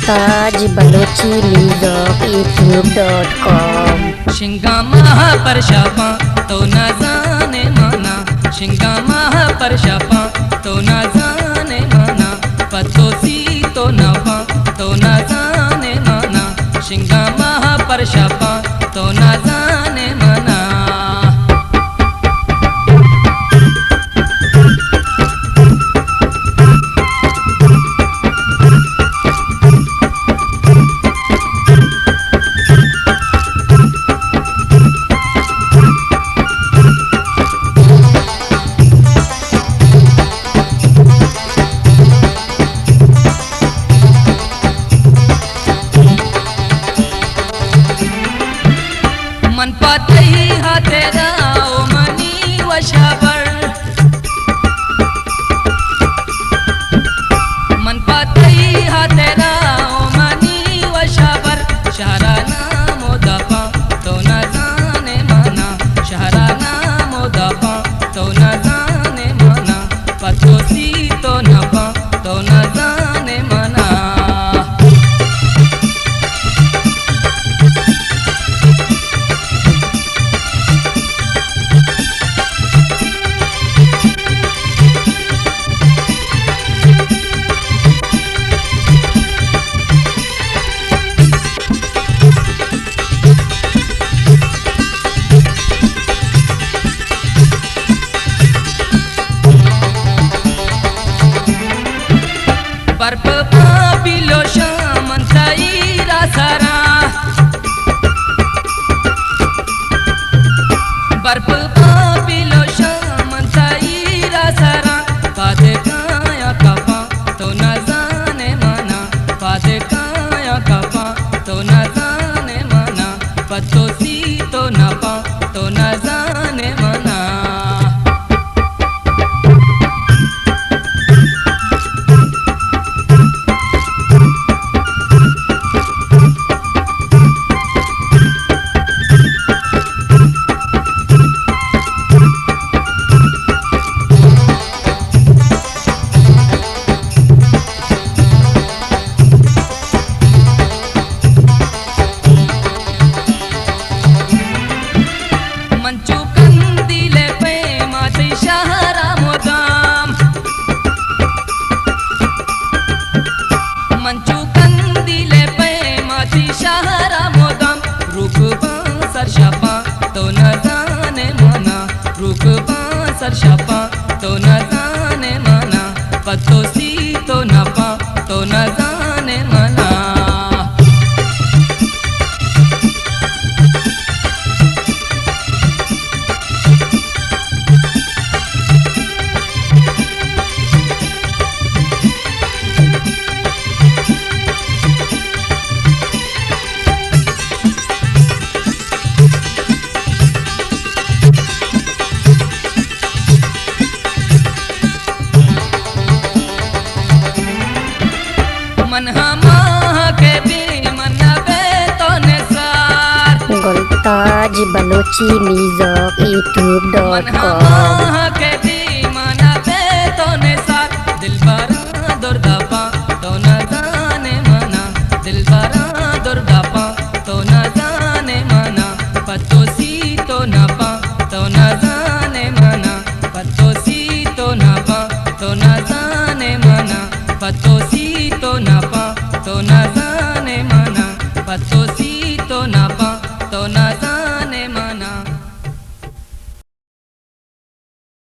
Mumtaz Balochi music youtube.com। शिंगा माह पर शापा तो न जाने माना, शिंगा माह पर शापा तो न जाने माना, पतो सी तो न पा तो न जाने माना, शिंगा माह पर शापा तो न जाने माना। मन पातई हा तेरा ओ मनी वशाबर, मन पातई हा तेरा ओ मनी वशाबर, शहराना मोदापा तो न जाने माना, शहराना मोदापा तो न जाने माना, पतोसी तो न पा तो न जाने माना। बर्फ पापिलो शामन साईरा सारा, बर्फ पापिलो शामन साईरा सारा, पादे काया कपा तो न जाने माना, पादे काया कपा तो न जाने माना, पतो सी तो न पा तो न जाने माना। मंचू कंदीले पे माती शहरा मोदाम, मंचू कंदीले पे माती शहरा मोदाम, रुक बांसर शापा तो न जाने माना, रुक बांसर शापा तो न जाने माना, पतो सी तो न पा तो न जाने माना। मन हमा के भी मन बे तो निसार, मुमताज बलोची म्यूजिक मन youtube.com। हमा के भी मन बे तो निसार, दिलबरा दुर्दापा तो न जाने माना, दिलबरा दुर्दापा तो न जाने माना, पतो सी तो न पा तो न जाने माना, पतो सी तो न पा तो न जाने माना, पतो सी तो न पा तो न